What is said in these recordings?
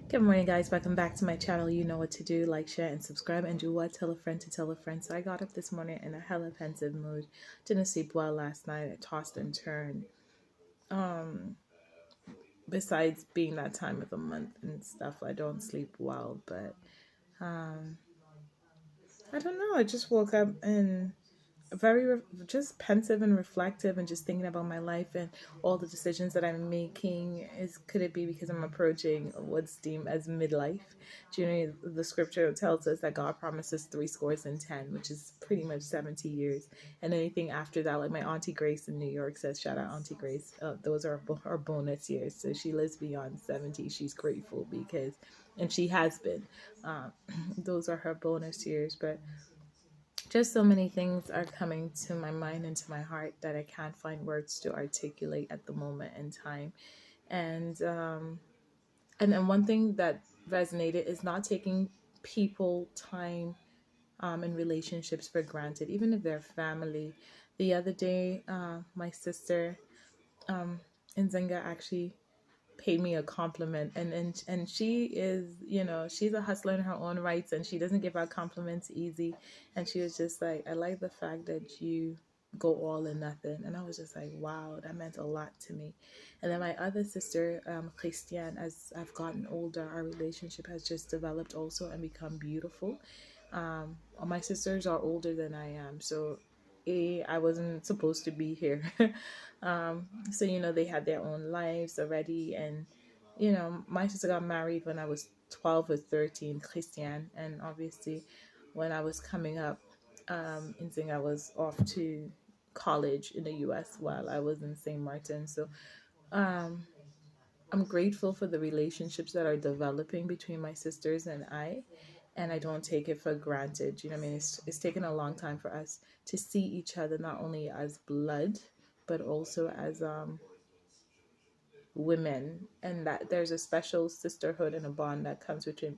Good morning, guys. Welcome back to my channel. You know what to do. Like, share, and subscribe. And do what? Tell a friend to tell a friend. So I got up this morning in a hella pensive mood. Didn't sleep well last night. I tossed and turned. Um, Besides being that time of the month and stuff, I don't sleep well. But um, I don't know. I just woke up and just pensive and reflective and just thinking about my life and all the decisions that I'm making. Is could it be because I'm approaching what's deemed as midlife? Do you know the scripture tells us that God promises three scores and ten, which is pretty much 70 years, and anything after that, like my auntie Grace in New York says, shout out Auntie Grace, those are her bonus years. So she lives beyond 70. She's grateful because, and she has been, uh, those are her bonus years. But just so many things are coming to my mind and to my heart that I can't find words to articulate at the moment in time. And then one thing that resonated is not taking people time in relationships for granted, even if they're family. The other day, my sister Nzinga actually paid me a compliment, and she is, she's a hustler in her own rights, and she doesn't give out compliments easy. And she was just like, I like the fact that you go all or nothing. And I was just like, wow, that meant a lot to me. And then my other sister, Christiane, as I've gotten older, our relationship has just developed also and become beautiful. My sisters are older than I am, so I wasn't supposed to be here. So they had their own lives already, and my sister got married when I was 12 or 13, Christian, and obviously when I was coming up, in Zing, I was off to college in the US while I was in St. Martin. So um, I'm grateful for the relationships that are developing between my sisters and I, and I don't take it for granted. You know what I mean? It's taken a long time for us to see each other not only as blood, but also as women, and that there's a special sisterhood and a bond that comes between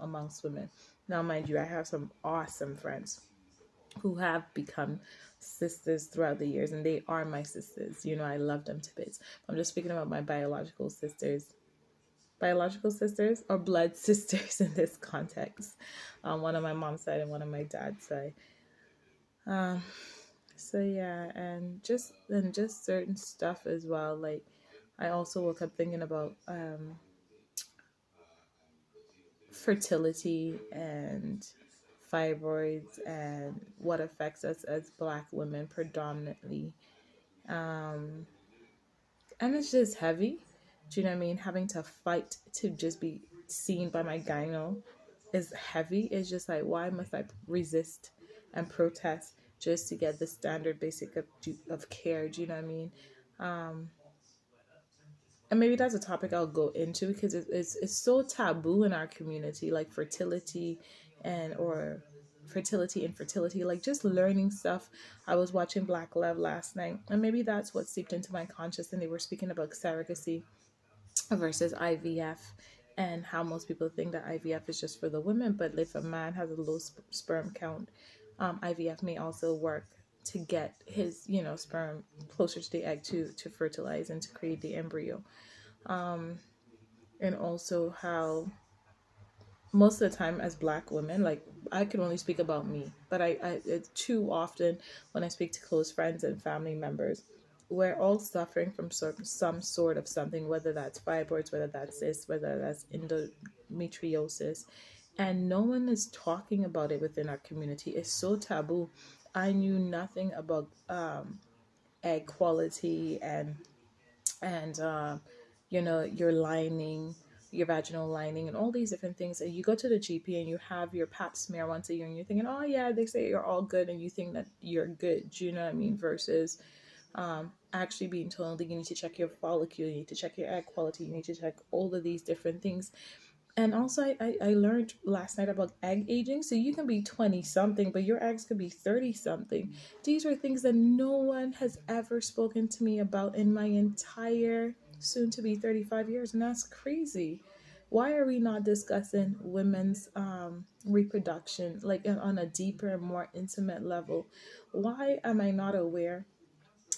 amongst women. Now, mind you, I have some awesome friends who have become sisters throughout the years, and they are my sisters. I love them to bits. I'm just speaking about my biological sisters or blood sisters in this context. One on my mom's side and one on my dad's side. Um, so yeah, and just certain stuff as well. Like I also woke up thinking about fertility and fibroids and what affects us as Black women predominantly. Um, and it's just heavy. Do you know what I mean? Having to fight to just be seen by my gyno is heavy. It's just like, why must I resist and protest just to get the standard basic of care? Do you know what I mean? Um, and maybe that's a topic I'll go into because it's so taboo in our community, like fertility and or fertility and fertility, like just learning stuff. I was watching Black Love last night, and maybe that's what seeped into my conscious, and they were speaking about surrogacy versus IVF, and how most people think that IVF is just for the women, but if a man has a low sperm count, IVF may also work to get his sperm closer to the egg to fertilize and to create the embryo. um, and also how most of the time as Black women, like I can only speak about me, but I it's too often when I speak to close friends and family members, we're all suffering from some sort of something, whether that's fibroids, whether that's cysts, whether that's endometriosis, and no one is talking about it within our community. It's so taboo. I knew nothing about egg quality and your lining, your vaginal lining, and all these different things. And you go to the GP and you have your pap smear once a year, and you're thinking, oh yeah, they say you're all good, and you think that you're good. Do you know what I mean? Versus actually being told that you need to check your follicle, you need to check your egg quality, you need to check all of these different things. And also, I learned last night about egg aging. So you can be 20 something, but your eggs could be 30 something. These are things that no one has ever spoken to me about in my entire soon to be 35 years. And that's crazy. Why are we not discussing women's reproduction like on a deeper and more intimate level? Why am I not aware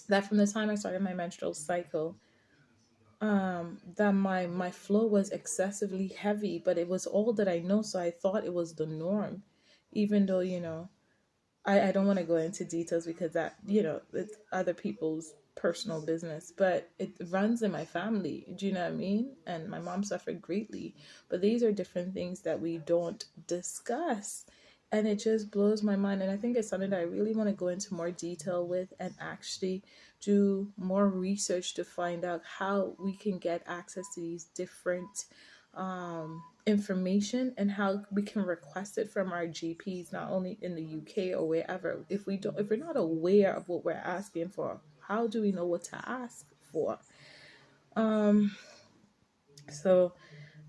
that from the time I started my menstrual cycle, that my flow was excessively heavy, but it was all that I know, so I thought it was the norm, even though, I don't want to go into details because that, it's other people's personal business, but it runs in my family. Do you know what I mean? And my mom suffered greatly. But these are different things that we don't discuss. And it just blows my mind. And I think it's something that I really want to go into more detail with and actually do more research to find out how we can get access to these different information and how we can request it from our GPs, not only in the UK or wherever. If we're not aware of what we're asking for, how do we know what to ask for? Um, so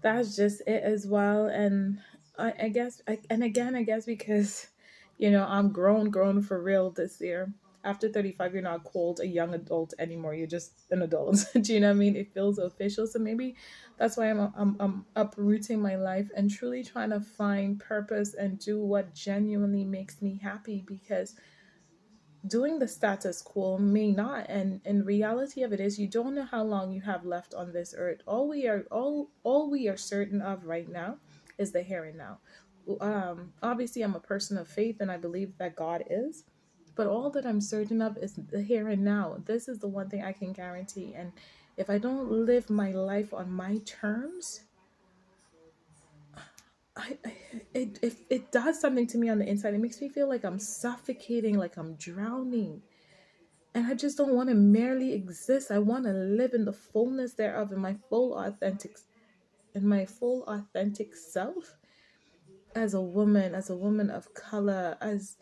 that's just it as well. And I guess, and again, I guess because, I'm grown for real this year. After 35, you're not called a young adult anymore. You're just an adult. Do you know what I mean? It feels official. So maybe that's why I'm uprooting my life and truly trying to find purpose and do what genuinely makes me happy, because doing the status quo may not, and in reality of it is, you don't know how long you have left on this earth. All we are certain of right now is the here and now. Obviously I'm a person of faith and I believe that God is, but all that I'm certain of is the here and now. This is the one thing I can guarantee, and if I don't live my life on my terms, I it does something to me on the inside. It makes me feel like I'm suffocating, like I'm drowning. And I just don't want to merely exist. I want to live in the fullness thereof, in my full authentic self, as a woman of color, as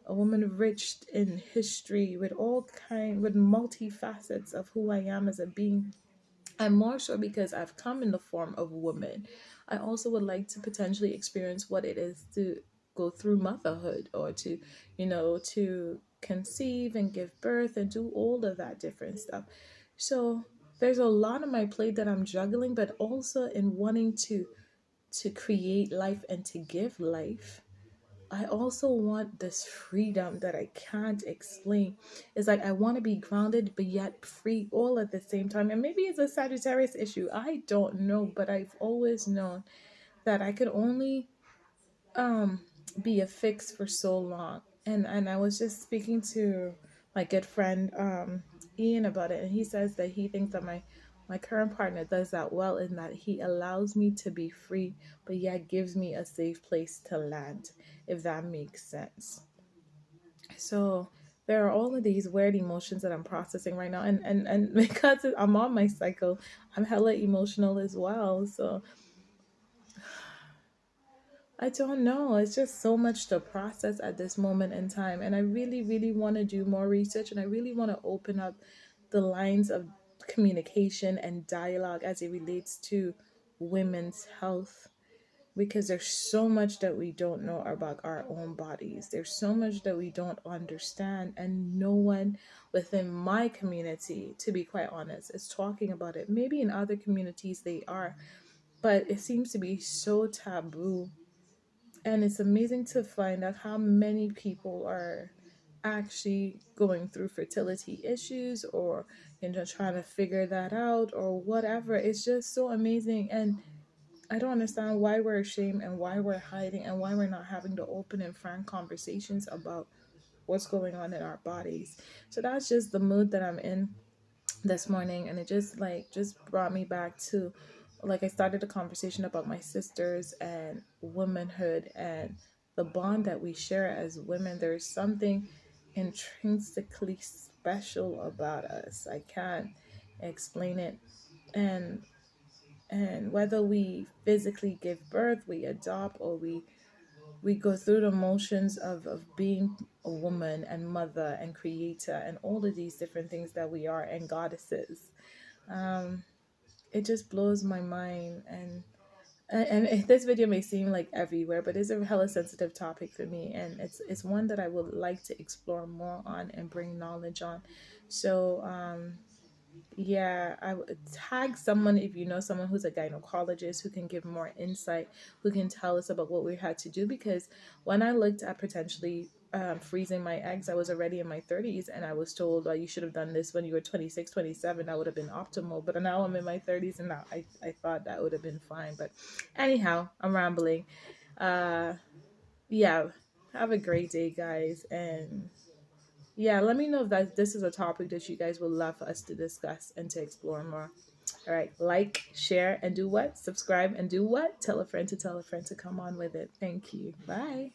a woman rich in history, with multifacets of who I am as a being. And more so because I've come in the form of woman, I also would like to potentially experience what it is to go through motherhood, or to conceive and give birth and do all of that different stuff. So there's a lot on my plate that I'm juggling, but also in wanting to create life and to give life. I also want this freedom that I can't explain. It's like I want to be grounded but yet free all at the same time. And maybe it's a Sagittarius issue. I don't know, but I've always known that I could only um be a fix for so long. And I was just speaking to my good friend Ian about it, and he says that he thinks that my current partner does that well, in that he allows me to be free but yet gives me a safe place to land, if that makes sense. So there are all of these weird emotions that I'm processing right now, and because I'm on my cycle, I'm hella emotional as well. So I don't know. It's just so much to process at this moment in time. And I really, really want to do more research, and I really want to open up the lines of communication and dialogue as it relates to women's health, because there's so much that we don't know about our own bodies. There's so much that we don't understand, and no one within my community, to be quite honest, is talking about it. Maybe in other communities they are, but it seems to be so taboo. And it's amazing to find out how many people are actually going through fertility issues, or trying to figure that out or whatever. It's just so amazing. And I don't understand why we're ashamed and why we're hiding and why we're not having the open and frank conversations about what's going on in our bodies. So that's just the mood that I'm in this morning, and it just brought me back to, like, I started a conversation about my sisters and womanhood and the bond that we share as women. There's something intrinsically special about us. I can't explain it. And and whether we physically give birth, we adopt, or we go through the motions of being a woman and mother and creator and all of these different things that we are, and goddesses. um it just blows my mind. And this video may seem like everywhere, but it's a hella sensitive topic for me, and it's one that I would like to explore more on and bring knowledge on. So yeah, I would tag someone if you know someone who's a gynecologist who can give more insight, who can tell us about what we had to do. Because when I looked at potentially freezing my eggs, I was already in my 30s, and I was told, well, you should have done this when you were 26, 27. That would have been optimal. But now I'm in my 30s, and now I thought that would have been fine. But anyhow, I'm rambling. Uh, yeah, have a great day, guys. And yeah, let me know if that this is a topic that you guys would love for us to discuss and to explore more. All right, like, share, and do what? Subscribe and do what? Tell a friend to come on with it. Thank you. Bye.